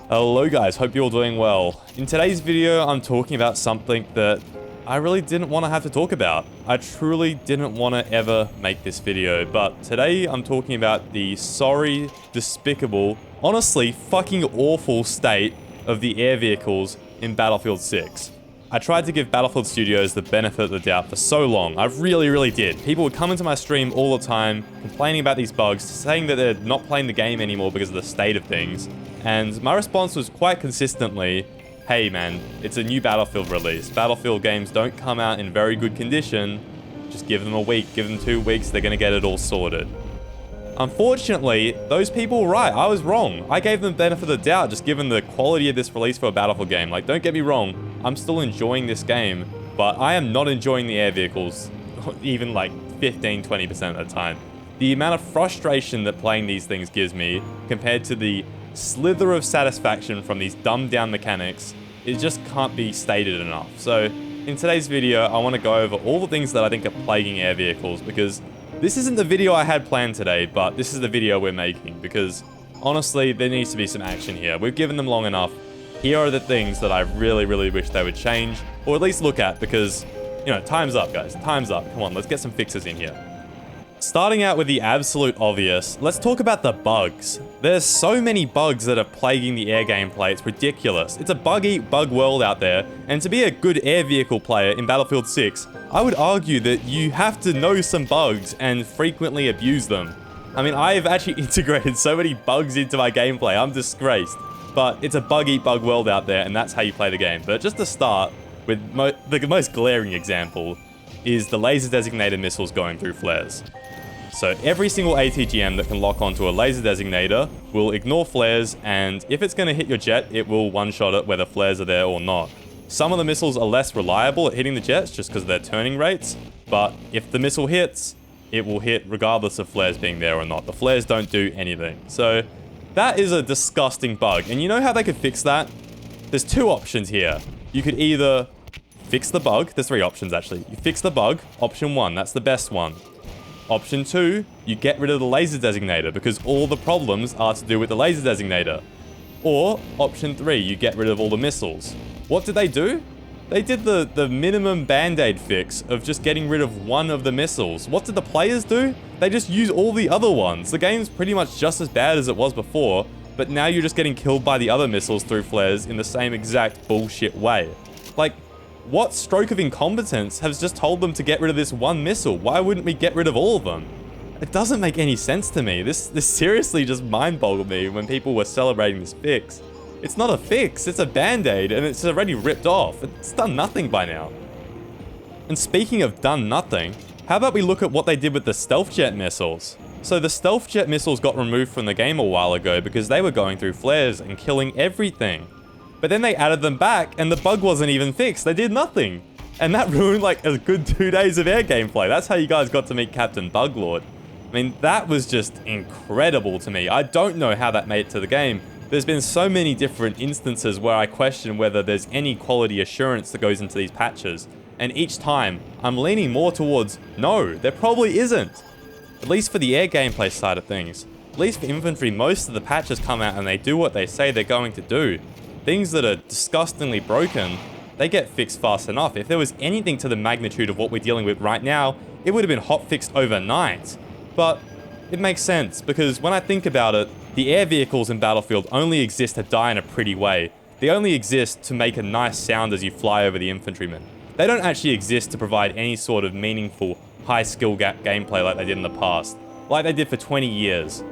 Hello guys, hope you're all doing well. In today's video, I'm talking about something that I really didn't want to have to talk about. I truly didn't want to ever make this video, but today I'm talking about the sorry, despicable, honestly fucking awful state of the air vehicles in Battlefield 6. I tried to give Battlefield Studios the benefit of the doubt for so long. I really did. People would come into my stream all the time, complaining about these bugs, saying that they're not playing the game anymore because of the state of things. And my response was quite consistently, hey man, it's a new Battlefield release. Battlefield games don't come out in very good condition. Just give them a week, give them 2 weeks, they're gonna get it all sorted. Unfortunately, those people were right. I was wrong. I gave them the benefit of the doubt, just given the quality of this release for a Battlefield game. Like, don't get me wrong, I'm still enjoying this game, but I am not enjoying the air vehicles, even like 15-20% of the time. The amount of frustration that playing these things gives me, compared to the slither of satisfaction from these dumbed down mechanics, it just can't be stated enough. So, in today's video, I want to go over all the things that I think are plaguing air vehicles, because this isn't the video I had planned today, but this is the video we're making, because honestly, there needs to be some action here. We've given them long enough. Here are the things that I really wish they would change, or at least look at, because, you know, time's up, guys. Time's up. Come on, let's get some fixes in here. Starting out with the absolute obvious, let's talk about the bugs. There's so many bugs that are plaguing the air gameplay, it's ridiculous. It's a bug-eat bug world out there, and to be a good air vehicle player in Battlefield 6, I would argue that you have to know some bugs and frequently abuse them. I mean, I've actually integrated so many bugs into my gameplay, I'm disgraced. But it's a bug-eat bug world out there, and that's how you play the game. But just to start with, the most glaring example is the laser designator missiles going through flares. So every single ATGM that can lock onto a laser designator will ignore flares, and if it's going to hit your jet, it will one-shot it whether flares are there or not. Some of the missiles are less reliable at hitting the jets just because of their turning rates, but if the missile hits, it will hit regardless of flares being there or not. The flares don't do anything. So that is a disgusting bug, and you know how they could fix that? There's two options here. You could either fix the bug. There's 3 options actually. You fix the bug, option 1, that's the best one. Option 2, you get rid of the laser designator because all the problems are to do with the laser designator. Or option 3, you get rid of all the missiles. What did they do? They did the minimum band-aid fix of just getting rid of one of the missiles. What did the players do? They just use all the other ones. The game's pretty much just as bad as it was before, but now you're just getting killed by the other missiles through flares in the same exact bullshit way. Like, what stroke of incompetence has just told them to get rid of this one missile? Why wouldn't we get rid of all of them? It doesn't make any sense to me. This seriously just mind-boggled me when people were celebrating this fix. It's not a fix, it's a band-aid, and it's already ripped off. It's done nothing by now. And speaking of done nothing, how about we look at what they did with the stealth jet missiles? So the stealth jet missiles got removed from the game a while ago because they were going through flares and killing everything. But then they added them back, and the bug wasn't even fixed. They did nothing. And that ruined like a good 2 days of air gameplay. That's how you guys got to meet Captain Buglord. I mean, that was just incredible to me. I don't know how that made it to the game. There's been so many different instances where I question whether there's any quality assurance that goes into these patches. And each time, I'm leaning more towards, no, there probably isn't. At least for the air gameplay side of things. At least for infantry, most of the patches come out and they do what they say they're going to do. Things that are disgustingly broken, they get fixed fast enough. If there was anything to the magnitude of what we're dealing with right now, it would have been hotfixed overnight. But it makes sense, because when I think about it, the air vehicles in Battlefield only exist to die in a pretty way. They only exist to make a nice sound as you fly over the infantrymen. They don't actually exist to provide any sort of meaningful, high-skill gameplay like they did in the past. Like they did for 20 years.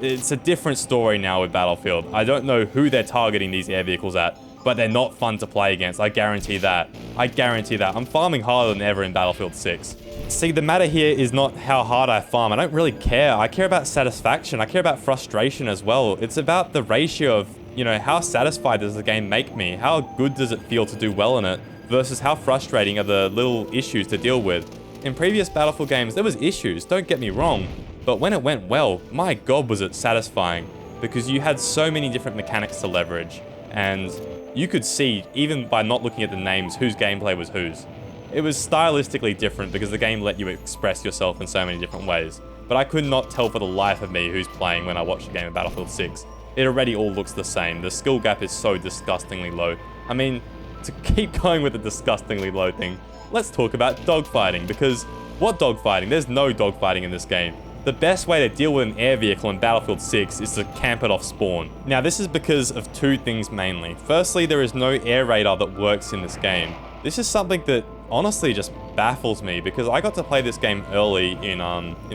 It's a different story now with Battlefield. I don't know who they're targeting these air vehicles at, but they're not fun to play against. I guarantee that. I guarantee that. I'm farming harder than ever in Battlefield 6. See, the matter here is not how hard I farm. I don't really care. I care about satisfaction. I care about frustration as well. It's about the ratio of, you know, how satisfied does the game make me? How good does it feel to do well in it? Versus how frustrating are the little issues to deal with. In previous Battlefield games, there was issues, don't get me wrong. But when it went well, my god was it satisfying, because you had so many different mechanics to leverage, and you could see, even by not looking at the names, whose gameplay was whose. It was stylistically different because the game let you express yourself in so many different ways, but I could not tell for the life of me who's playing when I watched a game of Battlefield 6. it already all looks the same. The skill gap is so disgustingly low. I mean, to keep going with the disgustingly low thing, let's talk about dogfighting, because what dogfighting? There's no dogfighting in this game. The best way to deal with an air vehicle in Battlefield 6 is to camp it off spawn. Now, this is because of two things mainly. Firstly, there is no air radar that works in this game. This is something that honestly just baffles me, because I got to play this game early in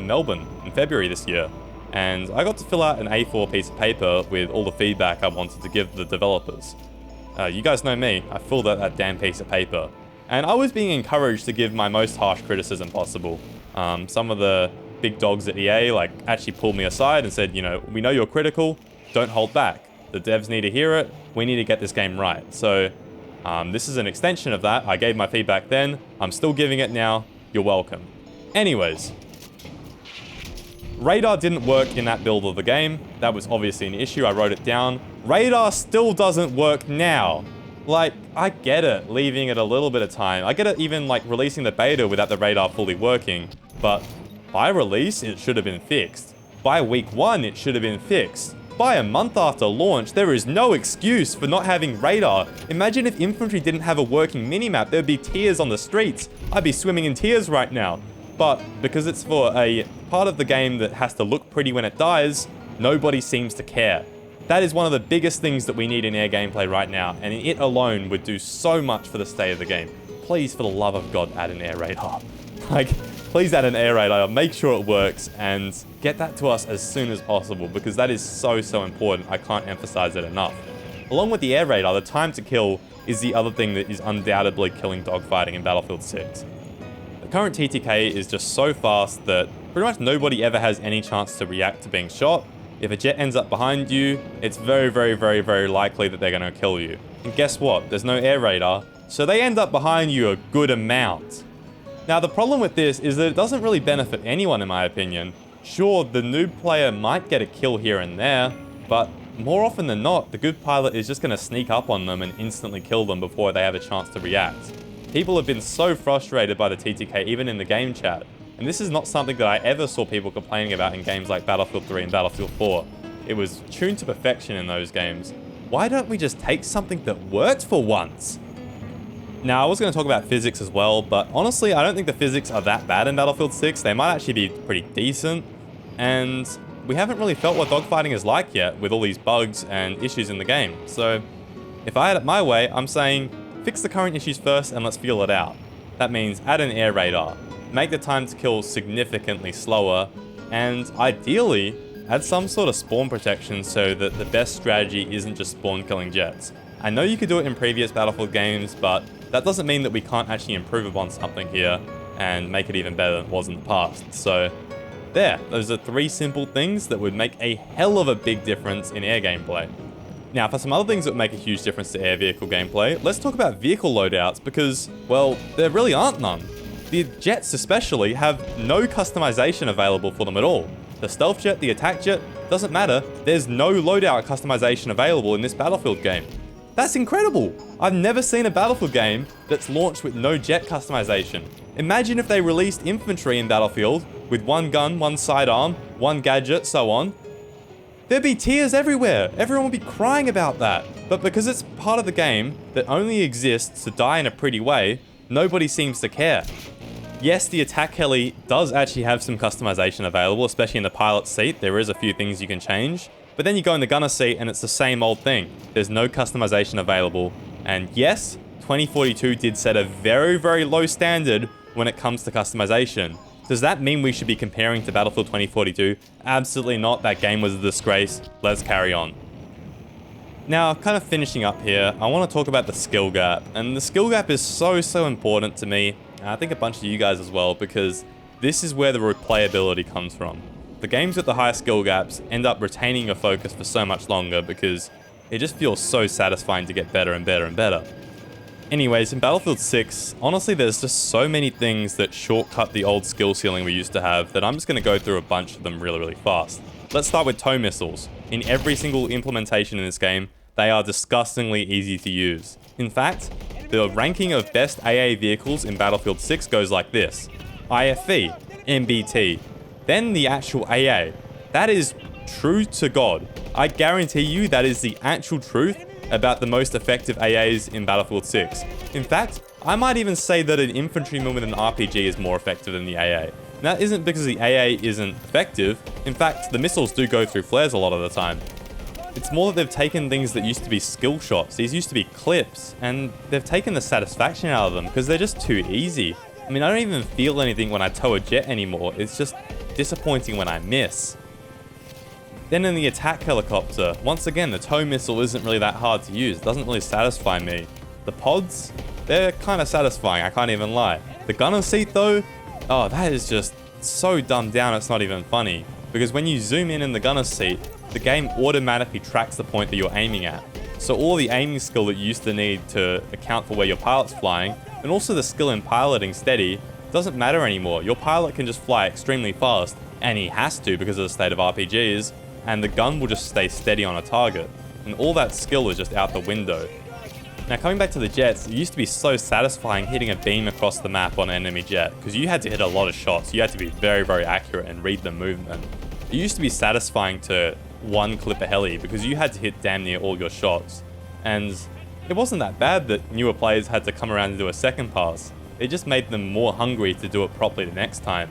Melbourne in February this year, and I got to fill out an A4 piece of paper with all the feedback I wanted to give the developers. You guys know me, I filled out that damn piece of paper, and I was being encouraged to give my most harsh criticism possible. Some of the big dogs at EA actually pulled me aside and said, you know, we know you're critical, don't hold back. The devs need to hear it, we need to get this game right. So this is an extension of that. I gave my feedback then, I'm still giving it now, you're welcome. Anyways, radar didn't work in that build of the game. That was obviously an issue, I wrote it down. Radar still doesn't work now. I get it, leaving it a little bit of time. I get it even releasing the beta without the radar fully working, but by release, it should have been fixed. By week 1, it should have been fixed. By a month after launch, there is no excuse for not having radar. Imagine if infantry didn't have a working minimap, there'd be tears on the streets. I'd be swimming in tears right now. But because it's for a part of the game that has to look pretty when it dies, nobody seems to care. That is one of the biggest things that we need in air gameplay right now, and it alone would do so much for the state of the game. Please, for the love of God, add an air radar. Please add an air radar, make sure it works, and get that to us as soon as possible, because that is so important. I can't emphasize it enough. Along with the air radar, the time to kill is the other thing that is undoubtedly killing dogfighting in Battlefield 6. The current TTK is just so fast that pretty much nobody ever has any chance to react to being shot. If a jet ends up behind you, it's very likely that they're going to kill you. And guess what? There's no air radar, so they end up behind you a good amount. Now, the problem with this is that it doesn't really benefit anyone, in my opinion. Sure, the noob player might get a kill here and there, but more often than not, the good pilot is just going to sneak up on them and instantly kill them before they have a chance to react. People have been so frustrated by the TTK, even in the game chat, and this is not something that I ever saw people complaining about in games like Battlefield 3 and Battlefield 4. It was tuned to perfection in those games. Why don't we just take something that worked for once? Now, I was going to talk about physics as well, but honestly, I don't think the physics are that bad in Battlefield 6. They might actually be pretty decent, and we haven't really felt what dogfighting is like yet with all these bugs and issues in the game. So, if I had it my way, I'm saying, fix the current issues first and let's feel it out. That means add an air radar, make the time to kill significantly slower, and ideally, add some sort of spawn protection so that the best strategy isn't just spawn killing jets. I know you could do it in previous Battlefield games, but that doesn't mean that we can't actually improve upon something here and make it even better than it was in the past. So there, those are 3 simple things that would make a hell of a big difference in air gameplay. Now, for some other things that would make a huge difference to air vehicle gameplay, let's talk about vehicle loadouts because, well, there really aren't none. The jets especially have no customization available for them at all. The stealth jet, the attack jet, doesn't matter. There's no loadout customization available in this Battlefield game. That's incredible! I've never seen a Battlefield game that's launched with no jet customization. Imagine if they released infantry in Battlefield with 1 gun, 1 sidearm, 1 gadget, so on. There'd be tears everywhere. Everyone would be crying about that. But because it's part of the game that only exists to die in a pretty way, nobody seems to care. Yes, the attack heli does actually have some customization available, especially in the pilot seat. There is a few things you can change. But then you go in the gunner seat and it's the same old thing. There's no customization available. And yes, 2042 did set a very low standard when it comes to customization. Does that mean we should be comparing to Battlefield 2042? Absolutely not. That game was a disgrace. Let's carry on. Now, kind of finishing up here, I want to talk about the skill gap. And the skill gap is so important to me. And I think a bunch of you guys as well, because this is where the replayability comes from. The games with the higher skill gaps end up retaining your focus for so much longer because it just feels so satisfying to get better and better. Anyways, in Battlefield 6, honestly there's just so many things that shortcut the old skill ceiling we used to have that I'm just going to go through a bunch of them really fast. Let's start with tow missiles. In every single implementation in this game, they are disgustingly easy to use. In fact, the ranking of best AA vehicles in Battlefield 6 goes like this: IFV, MBT, then the actual AA. That is true to God. I guarantee you that is the actual truth about the most effective AAs in Battlefield 6. In fact, I might even say that an infantryman with an RPG is more effective than the AA. And that isn't because the AA isn't effective. In fact, the missiles do go through flares a lot of the time. It's more that they've taken things that used to be skill shots, these used to be clips, and they've taken the satisfaction out of them because they're just too easy. I mean, I don't even feel anything when I tow a jet anymore, it's just disappointing when I miss. Then in the attack helicopter, once again, the tow missile isn't really that hard to use, it doesn't really satisfy me. The pods, they're kind of satisfying, I can't even lie. The gunner seat though, oh, that is just so dumbed down it's not even funny. Because when you zoom in the gunner seat, the game automatically tracks the point that you're aiming at. So all the aiming skill that you used to need to account for where your pilot's flying, and also the skill in piloting steady, doesn't matter anymore. Your pilot can just fly extremely fast, and he has to because of the state of RPGs, and the gun will just stay steady on a target. And all that skill is just out the window. Now coming back to the jets, it used to be so satisfying hitting a beam across the map on an enemy jet, because you had to hit a lot of shots, you had to be very, very accurate and read the movement. It used to be satisfying to one clip a heli because you had to hit damn near all your shots. And it wasn't that bad that newer players had to come around and do a second pass. It just made them more hungry to do it properly the next time.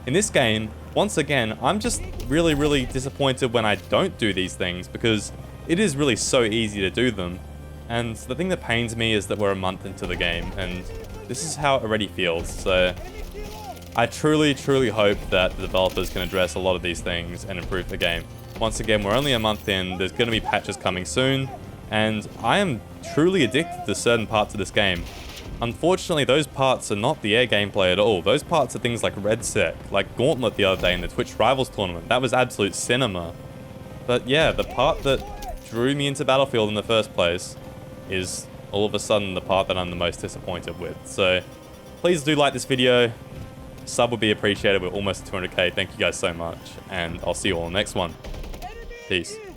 In this game, once again, I'm just really, really disappointed when I don't do these things because it is really so easy to do them. And the thing that pains me is that we're a month into the game and this is how it already feels. So I truly, truly hope that the developers can address a lot of these things and improve the game. Once again, we're only a month in, there's going to be patches coming soon, and I am truly addicted to certain parts of this game. Unfortunately, those parts are not the air gameplay at all. Those parts are things like REDSEC, like Gauntlet the other day in the Twitch Rivals tournament. That was absolute cinema. But yeah, the part that drew me into Battlefield in the first place is all of a sudden the part that I'm the most disappointed with. So please do like this video. Sub would be appreciated. We're almost 200k. Thank you guys so much, and I'll see you all in the next one. Peace.